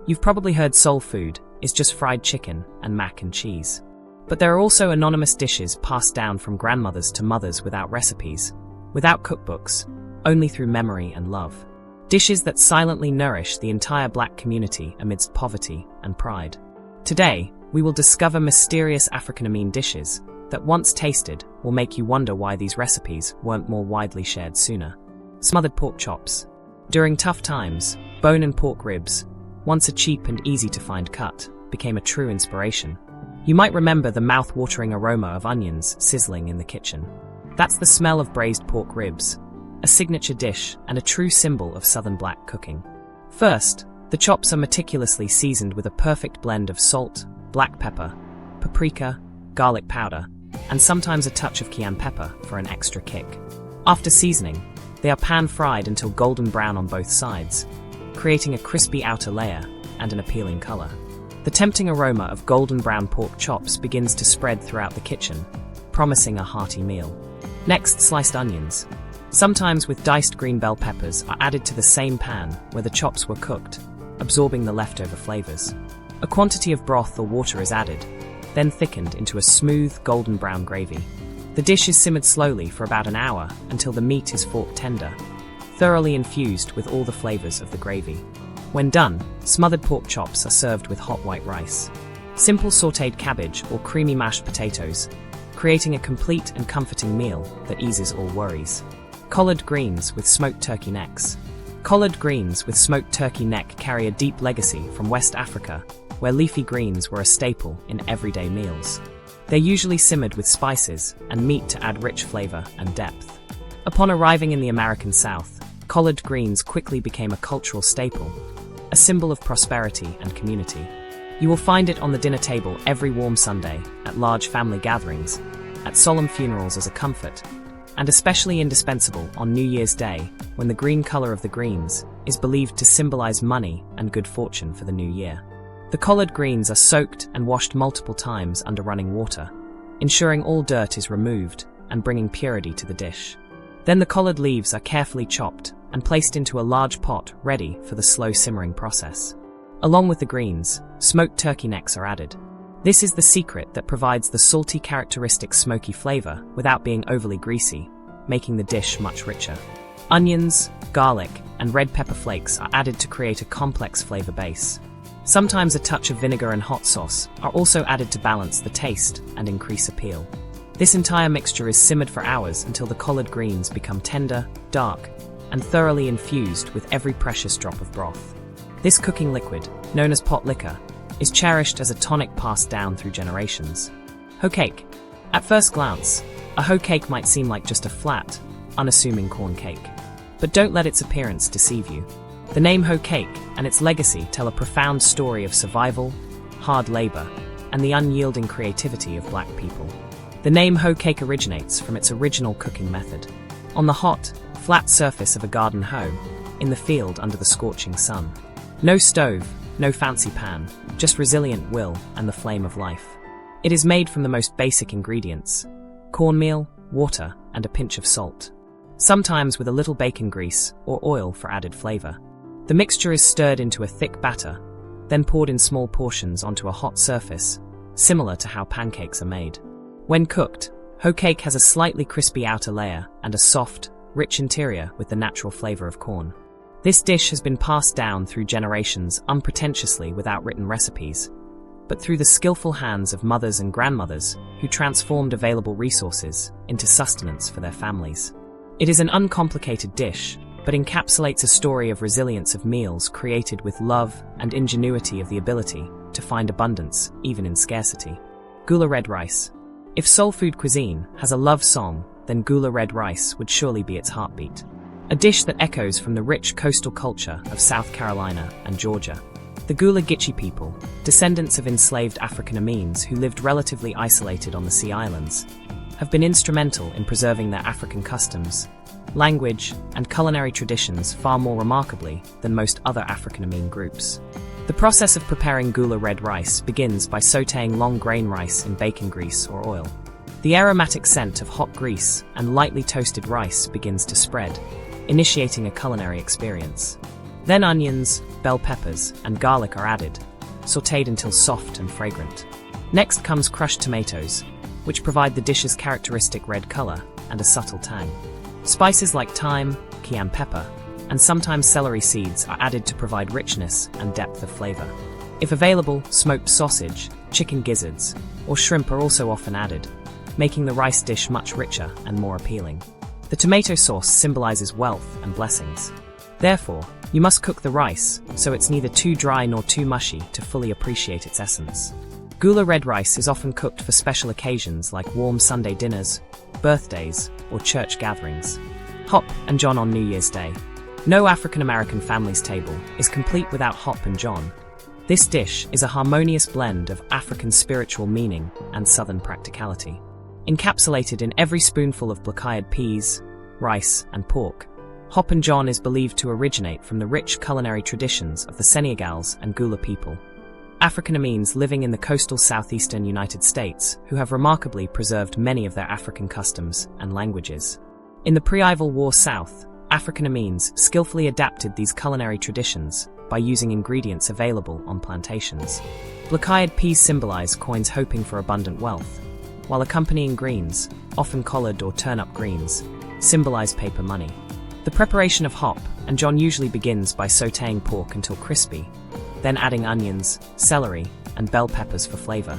You've probably heard soul food is just fried chicken and mac and cheese. But there are also anonymous dishes passed down from grandmothers to mothers without recipes, without cookbooks, only through memory and love. Dishes that silently nourish the entire Black community amidst poverty and pride. Today, we will discover mysterious African-American dishes that once tasted will make you wonder why these recipes weren't more widely shared sooner. Smothered pork chops. During tough times, bone and pork ribs, once a cheap and easy-to-find cut, became a true inspiration. You might remember the mouth-watering aroma of onions sizzling in the kitchen. That's the smell of braised pork ribs, a signature dish and a true symbol of Southern Black cooking. First, the chops are meticulously seasoned with a perfect blend of salt, black pepper, paprika, garlic powder, and sometimes a touch of cayenne pepper for an extra kick. After seasoning, they are pan-fried until golden brown on both sides, creating a crispy outer layer and an appealing color. The tempting aroma of golden brown pork chops begins to spread throughout the kitchen, promising a hearty meal. Next, sliced onions, sometimes with diced green bell peppers, are added to the same pan where the chops were cooked, absorbing the leftover flavors. A quantity of broth or water is added, then thickened into a smooth golden brown gravy. The dish is simmered slowly for about an hour until the meat is fork tender, thoroughly infused with all the flavors of the gravy. When done, smothered pork chops are served with hot white rice, simple sautéed cabbage or creamy mashed potatoes, creating a complete and comforting meal that eases all worries. Collard greens with smoked turkey necks. Collard greens with smoked turkey neck carry a deep legacy from West Africa, where leafy greens were a staple in everyday meals. They're usually simmered with spices and meat to add rich flavor and depth. Upon arriving in the American South, collard greens quickly became a cultural staple, a symbol of prosperity and community. You will find it on the dinner table every warm Sunday, at large family gatherings, at solemn funerals as a comfort, and especially indispensable on New Year's Day, when the green color of the greens is believed to symbolize money and good fortune for the new year. The collard greens are soaked and washed multiple times under running water, ensuring all dirt is removed and bringing purity to the dish. Then the collard leaves are carefully chopped and placed into a large pot ready for the slow simmering process. Along with the greens, smoked turkey necks are added. This is the secret that provides the salty characteristic smoky flavor without being overly greasy, making the dish much richer. Onions, garlic, and red pepper flakes are added to create a complex flavor base. Sometimes a touch of vinegar and hot sauce are also added to balance the taste and increase appeal. This entire mixture is simmered for hours until the collard greens become tender, dark, and thoroughly infused with every precious drop of broth. This cooking liquid, known as pot liquor, is cherished as a tonic passed down through generations. Hoe cake. At first glance, a hoe cake might seem like just a flat, unassuming corn cake. But don't let its appearance deceive you. The name hoe cake and its legacy tell a profound story of survival, hard labor, and the unyielding creativity of Black people. The name hoe cake originates from its original cooking method. On the hot, flat surface of a garden hoe, in the field under the scorching sun. No stove, no fancy pan, just resilient will and the flame of life. It is made from the most basic ingredients: cornmeal, water, and a pinch of salt. Sometimes with a little bacon grease or oil for added flavor. The mixture is stirred into a thick batter, then poured in small portions onto a hot surface, similar to how pancakes are made. When cooked, hoe cake has a slightly crispy outer layer and a soft, rich interior with the natural flavor of corn. This dish has been passed down through generations unpretentiously without written recipes, but through the skillful hands of mothers and grandmothers who transformed available resources into sustenance for their families. It is an uncomplicated dish, but encapsulates a story of resilience of meals created with love and ingenuity of the ability to find abundance even in scarcity. Gula red rice. If soul food cuisine has a love song, then gula red rice would surely be its heartbeat. A dish that echoes from the rich coastal culture of South Carolina and Georgia. The Gula Geechee people, descendants of enslaved African-Americans who lived relatively isolated on the Sea Islands, have been instrumental in preserving their African customs, language, and culinary traditions far more remarkably than most other African-American groups. The process of preparing gula red rice begins by sautéing long grain rice in bacon grease or oil. The aromatic scent of hot grease and lightly toasted rice begins to spread, initiating a culinary experience. Then onions, bell peppers, and garlic are added, sautéed until soft and fragrant. Next comes crushed tomatoes, which provide the dish's characteristic red color and a subtle tang. Spices like thyme, cayenne pepper, and sometimes celery seeds are added to provide richness and depth of flavor. If available, smoked sausage, chicken gizzards, or shrimp are also often added, making the rice dish much richer and more appealing. The tomato sauce symbolizes wealth and blessings. Therefore, you must cook the rice so it's neither too dry nor too mushy to fully appreciate its essence. Gula red rice is often cooked for special occasions like warm Sunday dinners, birthdays, or church gatherings. Hop and John on New Year's Day. No African American family's table is complete without hop and John. This dish is a harmonious blend of African spiritual meaning and Southern practicality. Encapsulated in every spoonful of black-eyed peas, rice, and pork, hop and John is believed to originate from the rich culinary traditions of the Senegals and Gula people, African-Americans living in the coastal southeastern United States who have remarkably preserved many of their African customs and languages. In the pre-Civil War South, African-Americans skillfully adapted these culinary traditions by using ingredients available on plantations. Black-eyed peas symbolize coins hoping for abundant wealth, while accompanying greens, often collard or turnip greens, symbolize paper money. The preparation of hop and John usually begins by sautéing pork until crispy, then adding onions, celery, and bell peppers for flavor.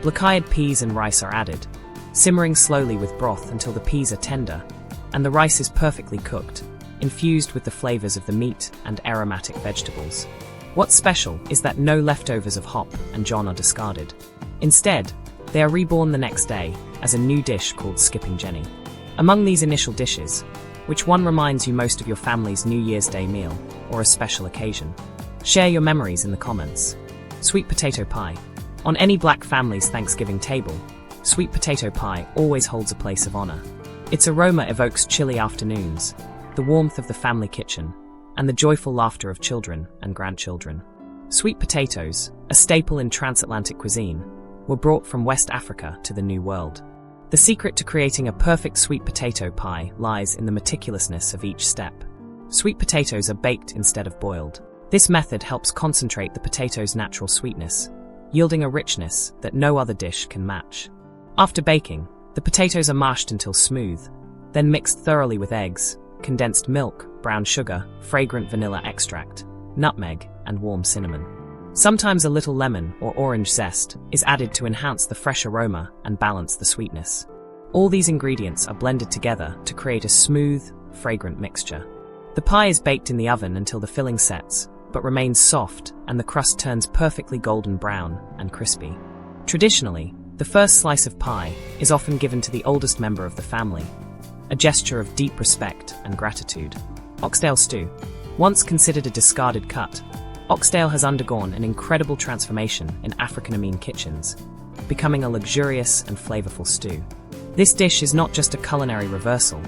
Black-eyed peas and rice are added, simmering slowly with broth until the peas are tender, and the rice is perfectly cooked, infused with the flavors of the meat and aromatic vegetables. What's special is that no leftovers of hop and John are discarded. Instead, they are reborn the next day as a new dish called Skipping Jenny. Among these initial dishes, which one reminds you most of your family's New Year's Day meal or a special occasion? Share your memories in the comments. Sweet potato pie. On any Black family's Thanksgiving table, sweet potato pie always holds a place of honor. Its aroma evokes chilly afternoons, the warmth of the family kitchen, and the joyful laughter of children and grandchildren. Sweet potatoes, a staple in transatlantic cuisine, were brought from West Africa to the New World. The secret to creating a perfect sweet potato pie lies in the meticulousness of each step. Sweet potatoes are baked instead of boiled. This method helps concentrate the potato's natural sweetness, yielding a richness that no other dish can match. After baking, the potatoes are mashed until smooth, then mixed thoroughly with eggs, condensed milk, brown sugar, fragrant vanilla extract, nutmeg, and warm cinnamon. Sometimes a little lemon or orange zest is added to enhance the fresh aroma and balance the sweetness. All these ingredients are blended together to create a smooth, fragrant mixture. The pie is baked in the oven until the filling sets, but remains soft and the crust turns perfectly golden brown and crispy. Traditionally, the first slice of pie is often given to the oldest member of the family, a gesture of deep respect and gratitude. Oxtail stew. Once considered a discarded cut, oxtail has undergone an incredible transformation in African-American kitchens, becoming a luxurious and flavorful stew. This dish is not just a culinary reversal,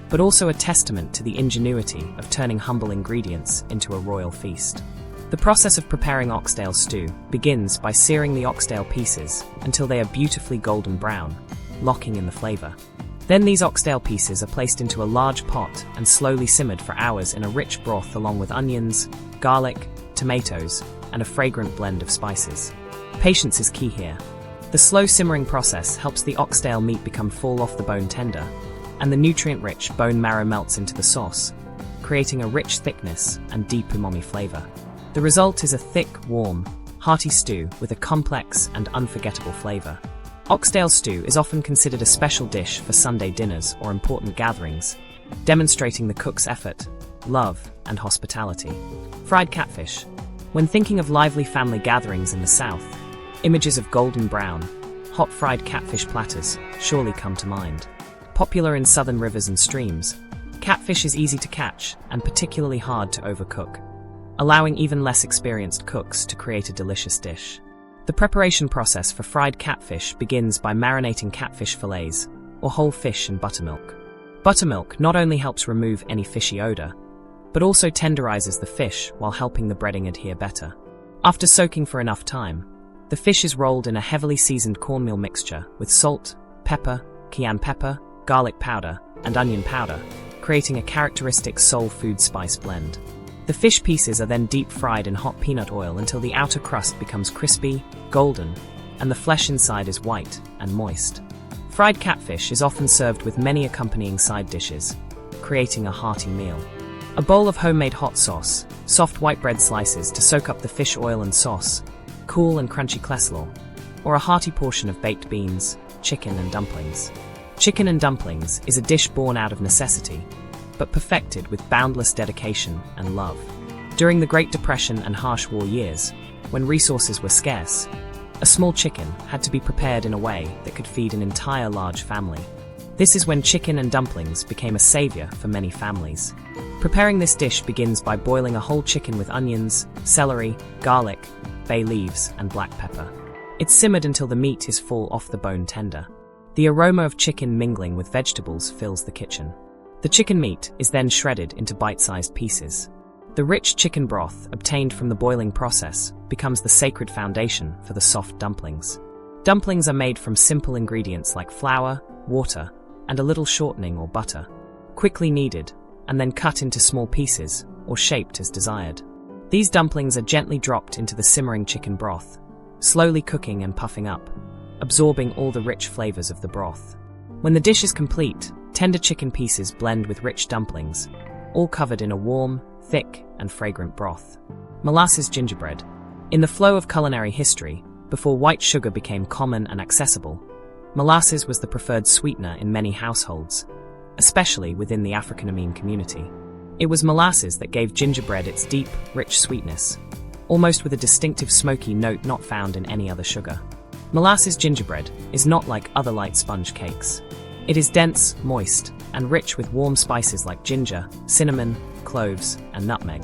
but also a testament to the ingenuity of turning humble ingredients into a royal feast. The process of preparing oxtail stew begins by searing the oxtail pieces until they are beautifully golden brown, locking in the flavor. Then these oxtail pieces are placed into a large pot and slowly simmered for hours in a rich broth along with onions, garlic, tomatoes, and a fragrant blend of spices. Patience is key here. The slow simmering process helps the oxtail meat become full off the bone tender, and the nutrient-rich bone marrow melts into the sauce, creating a rich thickness and deep umami flavor. The result is a thick, warm, hearty stew with a complex and unforgettable flavor. Oxtail stew is often considered a special dish for Sunday dinners or important gatherings, demonstrating the cook's effort, love, and hospitality. Fried catfish. When thinking of lively family gatherings in the South, images of golden brown, hot fried catfish platters surely come to mind. Popular in southern rivers and streams, catfish is easy to catch and particularly hard to overcook, allowing even less experienced cooks to create a delicious dish. The preparation process for fried catfish begins by marinating catfish fillets or whole fish in buttermilk. Buttermilk not only helps remove any fishy odor, but also tenderizes the fish while helping the breading adhere better. After soaking for enough time, the fish is rolled in a heavily seasoned cornmeal mixture with salt, pepper, cayenne pepper, garlic powder, and onion powder, creating a characteristic soul food spice blend. The fish pieces are then deep fried in hot peanut oil until the outer crust becomes crispy, golden, and the flesh inside is white and moist. Fried catfish is often served with many accompanying side dishes, creating a hearty meal. A bowl of homemade hot sauce, soft white bread slices to soak up the fish oil and sauce, cool and crunchy coleslaw, or a hearty portion of baked beans, chicken and dumplings. Chicken and dumplings is a dish born out of necessity, but perfected with boundless dedication and love. During the Great Depression and harsh war years, when resources were scarce, a small chicken had to be prepared in a way that could feed an entire large family. This is when chicken and dumplings became a savior for many families. Preparing this dish begins by boiling a whole chicken with onions, celery, garlic, bay leaves, and black pepper. It's simmered until the meat is full off-the-bone tender. The aroma of chicken mingling with vegetables fills the kitchen. The chicken meat is then shredded into bite-sized pieces. The rich chicken broth obtained from the boiling process becomes the sacred foundation for the soft dumplings. Dumplings are made from simple ingredients like flour, water, and a little shortening or butter, quickly kneaded, and then cut into small pieces or shaped as desired. These dumplings are gently dropped into the simmering chicken broth, slowly cooking and puffing up, absorbing all the rich flavors of the broth. When the dish is complete, tender chicken pieces blend with rich dumplings, all covered in a warm, thick, and fragrant broth. Molasses gingerbread. In the flow of culinary history, before white sugar became common and accessible, molasses was the preferred sweetener in many households, especially within the African-American community. It was molasses that gave gingerbread its deep, rich sweetness, almost with a distinctive smoky note not found in any other sugar. Molasses gingerbread is not like other light sponge cakes. It is dense, moist, and rich with warm spices like ginger, cinnamon, cloves, and nutmeg.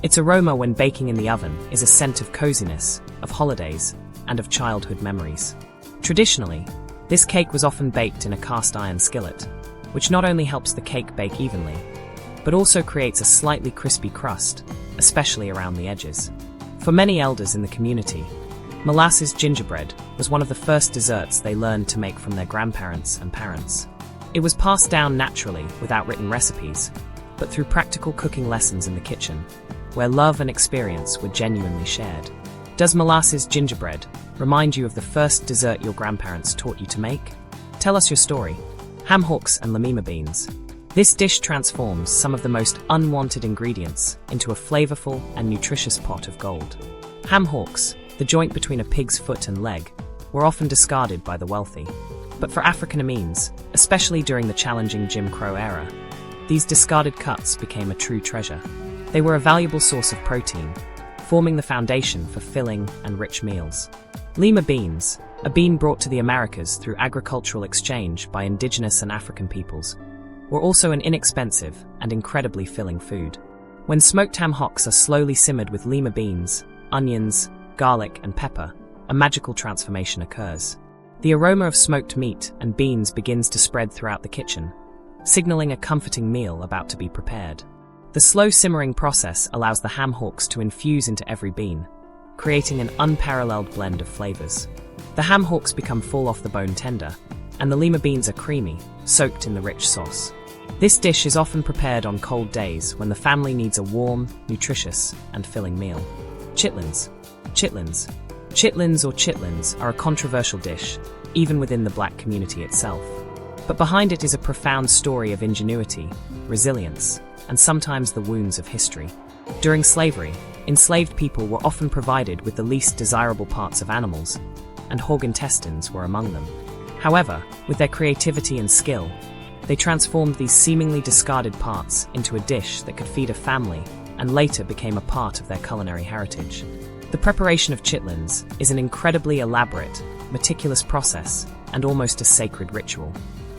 Its aroma when baking in the oven is a scent of coziness, of holidays, and of childhood memories. Traditionally, this cake was often baked in a cast-iron skillet, which not only helps the cake bake evenly, but also creates a slightly crispy crust, especially around the edges. For many elders in the community, molasses gingerbread was one of the first desserts they learned to make from their grandparents and parents. It was passed down naturally without written recipes, but through practical cooking lessons in the kitchen, where love and experience were genuinely shared. Does molasses gingerbread remind you of the first dessert your grandparents taught you to make? Tell us your story. Ham hocks and lima beans. This dish transforms some of the most unwanted ingredients into a flavorful and nutritious pot of gold. Ham hocks, the joint between a pig's foot and leg, were often discarded by the wealthy. But for African-Americans, especially during the challenging Jim Crow era, these discarded cuts became a true treasure. They were a valuable source of protein, forming the foundation for filling and rich meals. Lima beans, a bean brought to the Americas through agricultural exchange by indigenous and African peoples, were also an inexpensive and incredibly filling food. When smoked ham hocks are slowly simmered with lima beans, onions, garlic, and pepper, a magical transformation occurs. The aroma of smoked meat and beans begins to spread throughout the kitchen, signaling a comforting meal about to be prepared. The slow simmering process allows the ham hocks to infuse into every bean, creating an unparalleled blend of flavors. The ham hocks become full off-the-bone tender, and the lima beans are creamy, soaked in the rich sauce. This dish is often prepared on cold days when the family needs a warm, nutritious, and filling meal. Chitlins. Chitlins. Chitlins or chitlins are a controversial dish, even within the black community itself. But behind it is a profound story of ingenuity, resilience, and sometimes the wounds of history. During slavery, enslaved people were often provided with the least desirable parts of animals, and hog intestines were among them. However, with their creativity and skill, they transformed these seemingly discarded parts into a dish that could feed a family and later became a part of their culinary heritage. The preparation of chitlins is an incredibly elaborate, meticulous process and almost a sacred ritual.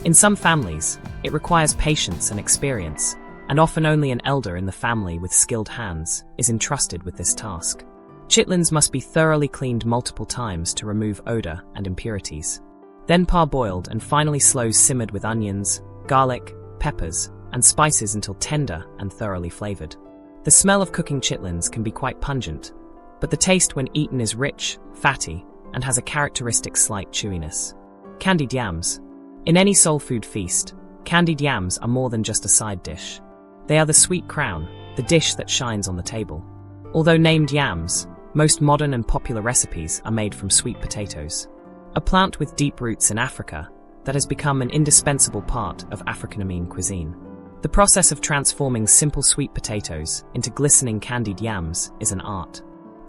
In some families, it requires patience and experience, and often only an elder in the family with skilled hands is entrusted with this task. Chitlins must be thoroughly cleaned multiple times to remove odor and impurities. Then parboiled and finally slow simmered with onions, garlic, peppers, and spices until tender and thoroughly flavored. The smell of cooking chitlins can be quite pungent, but the taste when eaten is rich, fatty, and has a characteristic slight chewiness. Candied yams. In any soul food feast, candied yams are more than just a side dish. They are the sweet crown, the dish that shines on the table. Although named yams, most modern and popular recipes are made from sweet potatoes, a plant with deep roots in Africa that has become an indispensable part of African-American cuisine. The process of transforming simple sweet potatoes into glistening candied yams is an art.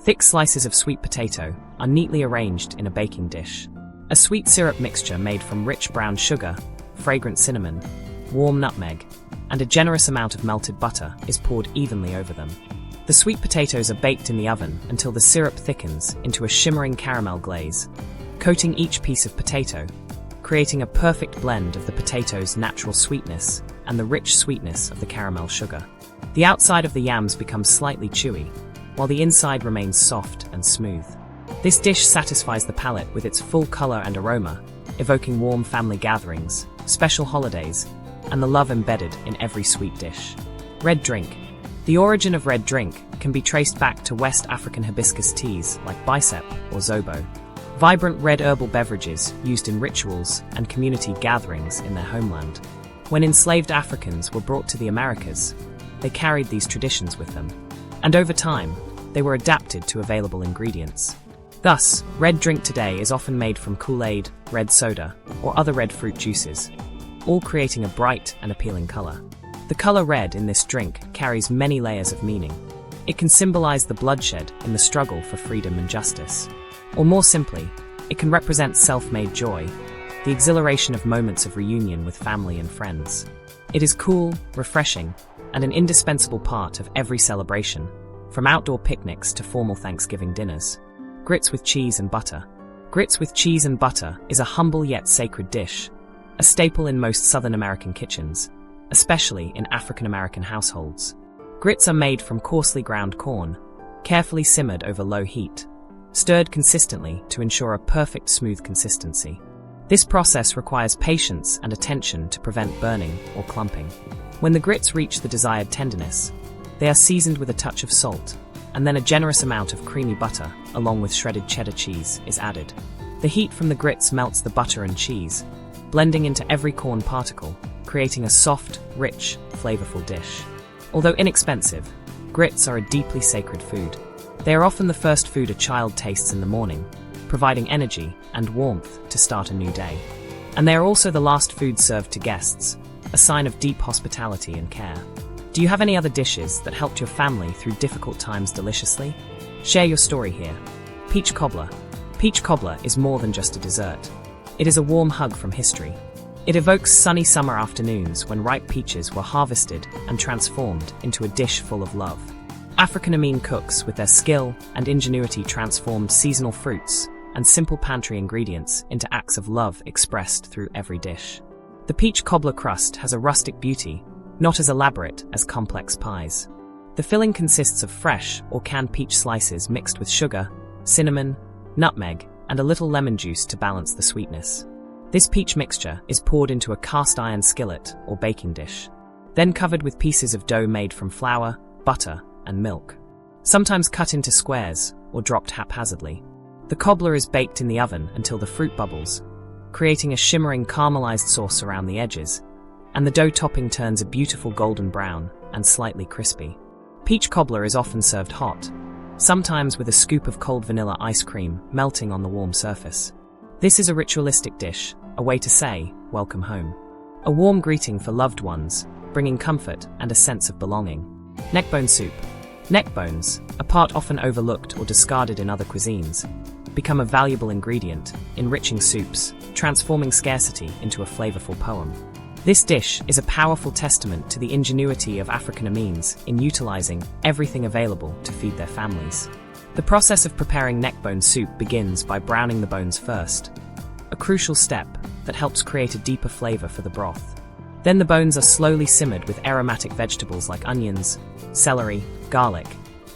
Thick slices of sweet potato are neatly arranged in a baking dish. A sweet syrup mixture made from rich brown sugar, fragrant cinnamon, warm nutmeg, and a generous amount of melted butter is poured evenly over them. The sweet potatoes are baked in the oven until the syrup thickens into a shimmering caramel glaze, coating each piece of potato, creating a perfect blend of the potato's natural sweetness and the rich sweetness of the caramel sugar. The outside of the yams becomes slightly chewy, while the inside remains soft and smooth. This dish satisfies the palate with its full color and aroma, evoking warm family gatherings, special holidays, and the love embedded in every sweet dish. Red drink. The origin of red drink can be traced back to West African hibiscus teas like bicep or zobo, vibrant red herbal beverages used in rituals and community gatherings in their homeland. When enslaved Africans were brought to the Americas, they carried these traditions with them, and over time, they were adapted to available ingredients. Thus, red drink today is often made from Kool-Aid, red soda, or other red fruit juices, all creating a bright and appealing color. The color red in this drink carries many layers of meaning. It can symbolize the bloodshed in the struggle for freedom and justice. Or more simply, it can represent self-made joy, the exhilaration of moments of reunion with family and friends. It is cool, refreshing, and an indispensable part of every celebration, from outdoor picnics to formal Thanksgiving dinners. Grits with cheese and butter. Grits with cheese and butter is a humble yet sacred dish, a staple in most Southern American kitchens, especially in African American households. Grits are made from coarsely ground corn, carefully simmered over low heat, stirred consistently to ensure a perfect smooth consistency. This process requires patience and attention to prevent burning or clumping. When the grits reach the desired tenderness, they are seasoned with a touch of salt, and then a generous amount of creamy butter, along with shredded cheddar cheese, is added. The heat from the grits melts the butter and cheese, blending into every corn particle, creating a soft, rich, flavorful dish. Although inexpensive, grits are a deeply sacred food. They are often the first food a child tastes in the morning, providing energy and warmth to start a new day. And they are also the last food served to guests, a sign of deep hospitality and care. Do you have any other dishes that helped your family through difficult times deliciously? Share your story here. Peach cobbler. Peach cobbler is more than just a dessert. It is a warm hug from history. It evokes sunny summer afternoons when ripe peaches were harvested and transformed into a dish full of love. African-American cooks, with their skill and ingenuity, transformed seasonal fruits and simple pantry ingredients into acts of love expressed through every dish. The peach cobbler crust has a rustic beauty, not as elaborate as complex pies. The filling consists of fresh or canned peach slices mixed with sugar, cinnamon, nutmeg, and a little lemon juice to balance the sweetness. This peach mixture is poured into a cast iron skillet or baking dish, then covered with pieces of dough made from flour, butter, and milk, sometimes cut into squares or dropped haphazardly. The cobbler is baked in the oven until the fruit bubbles, creating a shimmering caramelized sauce around the edges, and the dough topping turns a beautiful golden brown and slightly crispy. Peach cobbler is often served hot, sometimes with a scoop of cold vanilla ice cream melting on the warm surface. This is a ritualistic dish, a way to say, welcome home. A warm greeting for loved ones, bringing comfort and a sense of belonging. Neckbone soup. Neck bones, a part often overlooked or discarded in other cuisines, become a valuable ingredient, enriching soups, transforming scarcity into a flavorful poem. This dish is a powerful testament to the ingenuity of African-Americans in utilizing everything available to feed their families. The process of preparing neckbone soup begins by browning the bones first, a crucial step that helps create a deeper flavor for the broth. Then the bones are slowly simmered with aromatic vegetables like onions, celery, garlic,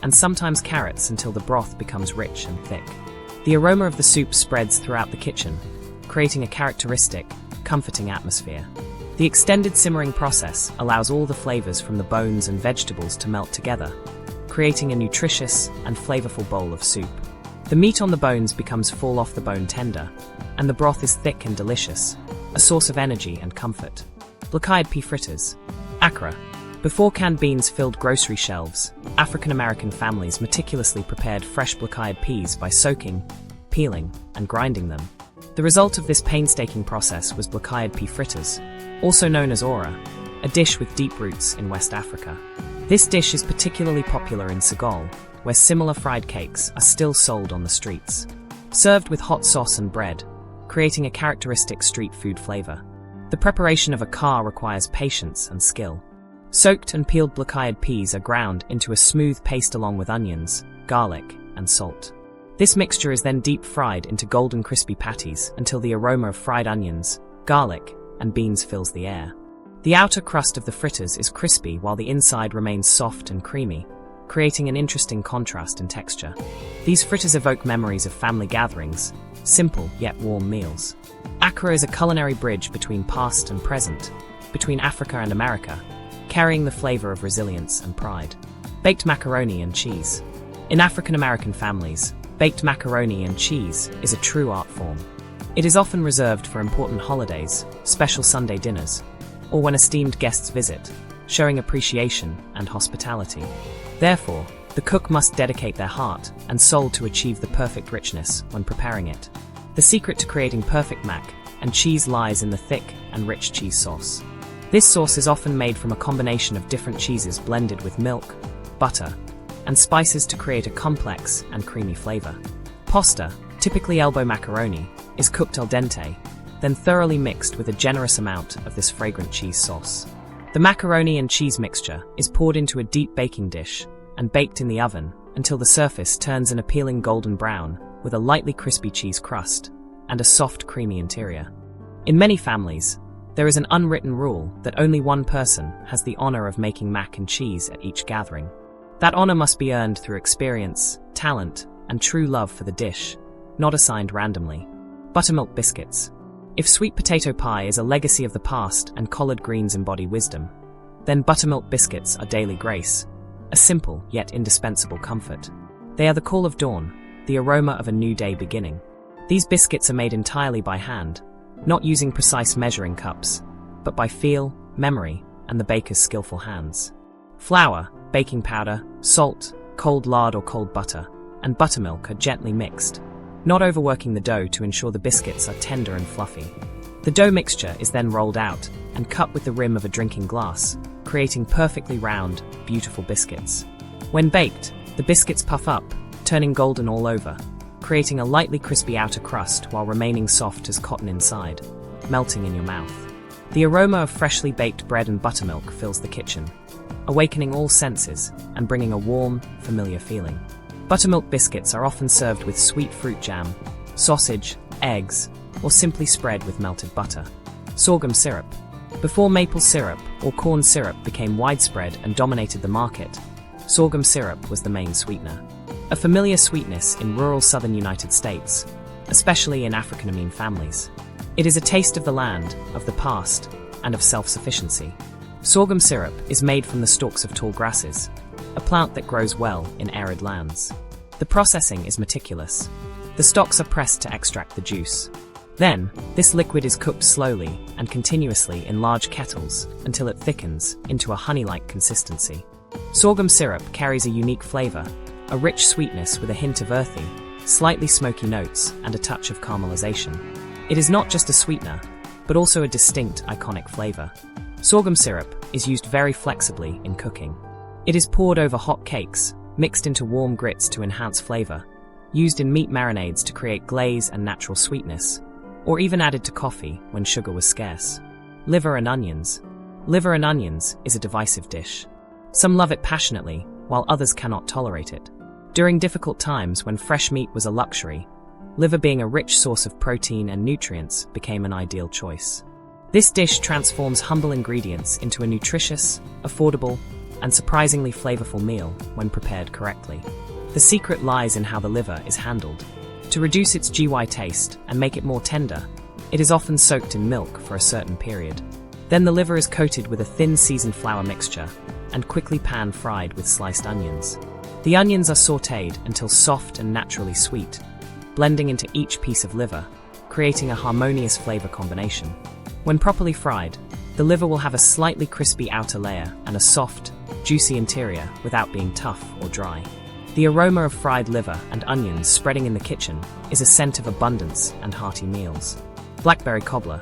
and sometimes carrots until the broth becomes rich and thick. The aroma of the soup spreads throughout the kitchen, creating a characteristic, comforting atmosphere. The extended simmering process allows all the flavors from the bones and vegetables to melt together, creating a nutritious and flavorful bowl of soup. The meat on the bones becomes fall off the bone tender, and the broth is thick and delicious, a source of energy and comfort. Black-eyed pea fritters. Accra. Before canned beans filled grocery shelves, African-American families meticulously prepared fresh black-eyed peas by soaking, peeling, and grinding them. The result of this painstaking process was black-eyed pea fritters, also known as ora, a dish with deep roots in West Africa. This dish is particularly popular in Senegal, where similar fried cakes are still sold on the streets. Served with hot sauce and bread, creating a characteristic street food flavor. The preparation of a car requires patience and skill. Soaked and peeled black-eyed peas are ground into a smooth paste along with onions, garlic, and salt. This mixture is then deep fried into golden crispy patties until the aroma of fried onions, garlic, and beans fills the air. The outer crust of the fritters is crispy while the inside remains soft and creamy, creating an interesting contrast in texture. These fritters evoke memories of family gatherings, simple yet warm meals. Accra is a culinary bridge between past and present, between Africa and America, carrying the flavor of resilience and pride. Baked macaroni and cheese. In African-American families, baked macaroni and cheese is a true art form. It is often reserved for important holidays, special Sunday dinners, or when esteemed guests visit, showing appreciation and hospitality. Therefore, the cook must dedicate their heart and soul to achieve the perfect richness when preparing it. The secret to creating perfect mac and cheese lies in the thick and rich cheese sauce. This sauce is often made from a combination of different cheeses blended with milk, butter, and spices to create a complex and creamy flavor. Pasta, typically elbow macaroni, is cooked al dente, then thoroughly mixed with a generous amount of this fragrant cheese sauce. The macaroni and cheese mixture is poured into a deep baking dish and baked in the oven until the surface turns an appealing golden brown with a lightly crispy cheese crust and a soft, creamy interior. In many families, there is an unwritten rule that only one person has the honor of making mac and cheese at each gathering. That honor must be earned through experience, talent, and true love for the dish, not assigned randomly. Buttermilk biscuits. If sweet potato pie is a legacy of the past and collard greens embody wisdom, then buttermilk biscuits are daily grace, a simple yet indispensable comfort. They are the call of dawn, the aroma of a new day beginning. These biscuits are made entirely by hand, not using precise measuring cups, but by feel, memory, and the baker's skillful hands. Flour, baking powder, salt, cold lard or cold butter, and buttermilk are gently mixed, not overworking the dough to ensure the biscuits are tender and fluffy. The dough mixture is then rolled out and cut with the rim of a drinking glass, creating perfectly round, beautiful biscuits. When baked, the biscuits puff up, turning golden all over, creating a lightly crispy outer crust while remaining soft as cotton inside, melting in your mouth. The aroma of freshly baked bread and buttermilk fills the kitchen, awakening all senses and bringing a warm, familiar feeling. Buttermilk biscuits are often served with sweet fruit jam, sausage, eggs, or simply spread with melted butter. Sorghum syrup. Before maple syrup or corn syrup became widespread and dominated the market, sorghum syrup was the main sweetener. A familiar sweetness in rural southern United States, especially in African-American families. It is a taste of the land, of the past, and of self-sufficiency. Sorghum syrup is made from the stalks of tall grasses, a plant that grows well in arid lands. The processing is meticulous. The stalks are pressed to extract the juice. Then, this liquid is cooked slowly and continuously in large kettles until it thickens into a honey-like consistency. Sorghum syrup carries a unique flavor, a rich sweetness with a hint of earthy, slightly smoky notes and a touch of caramelization. It is not just a sweetener, but also a distinct, iconic flavor. Sorghum syrup is used very flexibly in cooking. It is poured over hot cakes, mixed into warm grits to enhance flavor, used in meat marinades to create glaze and natural sweetness, or even added to coffee when sugar was scarce. Liver and onions. Liver and onions is a divisive dish. Some love it passionately, while others cannot tolerate it. During difficult times when fresh meat was a luxury, liver being a rich source of protein and nutrients became an ideal choice. This dish transforms humble ingredients into a nutritious, affordable, and surprisingly flavorful meal when prepared correctly. The secret lies in how the liver is handled. To reduce its GY taste and make it more tender, it is often soaked in milk for a certain period. Then the liver is coated with a thin seasoned flour mixture and quickly pan-fried with sliced onions. The onions are sautéed until soft and naturally sweet, blending into each piece of liver, creating a harmonious flavor combination. When properly fried, The liver will have a slightly crispy outer layer and a soft, juicy interior without being tough or dry. The aroma of fried liver and onions spreading in the kitchen is a scent of abundance and hearty meals. Blackberry cobbler.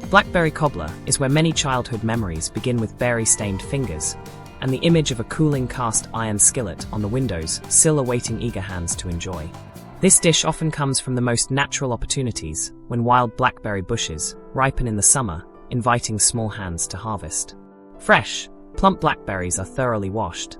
Blackberry cobbler is where many childhood memories begin with berry-stained fingers and the image of a cooling cast iron skillet on the windows sill awaiting eager hands to enjoy. This dish often comes from the most natural opportunities when wild blackberry bushes ripen in the summer, inviting small hands to harvest. Fresh, plump blackberries are thoroughly washed,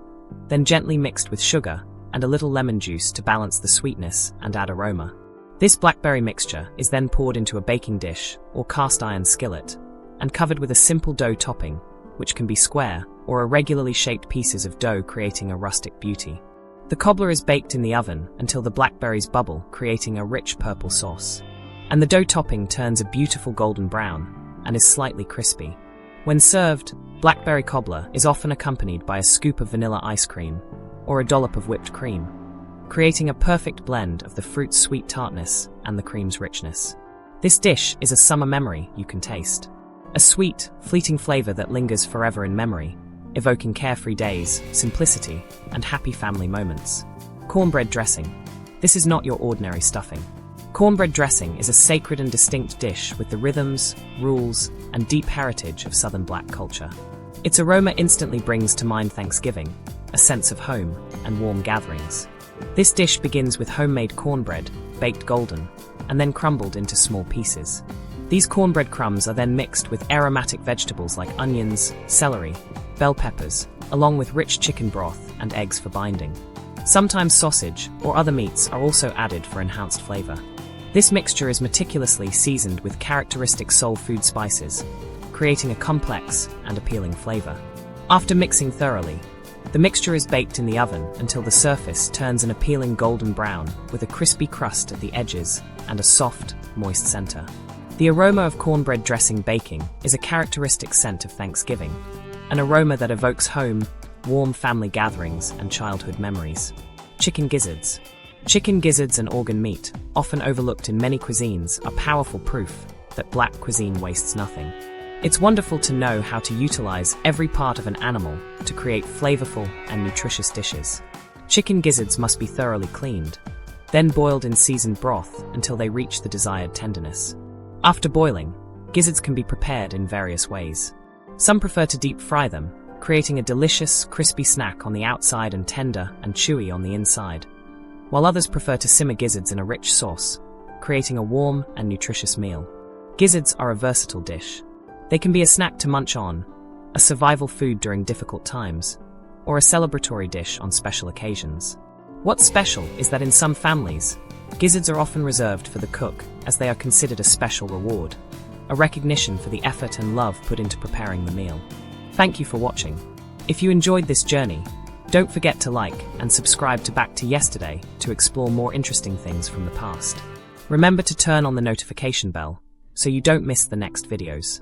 then gently mixed with sugar and a little lemon juice to balance the sweetness and add aroma. This blackberry mixture is then poured into a baking dish or cast iron skillet and covered with a simple dough topping, which can be square or irregularly shaped pieces of dough creating a rustic beauty. The cobbler is baked in the oven until the blackberries bubble, creating a rich purple sauce. And the dough topping turns a beautiful golden brown and is slightly crispy. When served, blackberry cobbler is often accompanied by a scoop of vanilla ice cream or a dollop of whipped cream, creating a perfect blend of the fruit's sweet tartness and the cream's richness. This dish is a summer memory you can taste. A sweet, fleeting flavor that lingers forever in memory, evoking carefree days, simplicity, and happy family moments. Cornbread dressing. This is not your ordinary stuffing. Cornbread dressing is a sacred and distinct dish with the rhythms, rules, and deep heritage of Southern Black culture. Its aroma instantly brings to mind Thanksgiving, a sense of home and warm gatherings. This dish begins with homemade cornbread, baked golden, and then crumbled into small pieces. These cornbread crumbs are then mixed with aromatic vegetables like onions, celery, bell peppers, along with rich chicken broth and eggs for binding. Sometimes sausage or other meats are also added for enhanced flavor. This mixture is meticulously seasoned with characteristic soul food spices, creating a complex and appealing flavor. After mixing thoroughly, the mixture is baked in the oven until the surface turns an appealing golden brown with a crispy crust at the edges and a soft, moist center. The aroma of cornbread dressing baking is a characteristic scent of Thanksgiving, an aroma that evokes home, warm family gatherings, and childhood memories. Chicken gizzards. Chicken gizzards and organ meat, often overlooked in many cuisines, are powerful proof that Black cuisine wastes nothing. It's wonderful to know how to utilize every part of an animal to create flavorful and nutritious dishes. Chicken gizzards must be thoroughly cleaned, then boiled in seasoned broth until they reach the desired tenderness. After boiling, gizzards can be prepared in various ways. Some prefer to deep fry them, creating a delicious, crispy snack on the outside and tender and chewy on the inside, while others prefer to simmer gizzards in a rich sauce, creating a warm and nutritious meal. Gizzards are a versatile dish. They can be a snack to munch on, a survival food during difficult times, or a celebratory dish on special occasions. What's special is that in some families, gizzards are often reserved for the cook as they are considered a special reward, a recognition for the effort and love put into preparing the meal. Thank you for watching. If you enjoyed this journey, don't forget to like and subscribe to Back to Yesterday to explore more interesting things from the past. Remember to turn on the notification bell so you don't miss the next videos.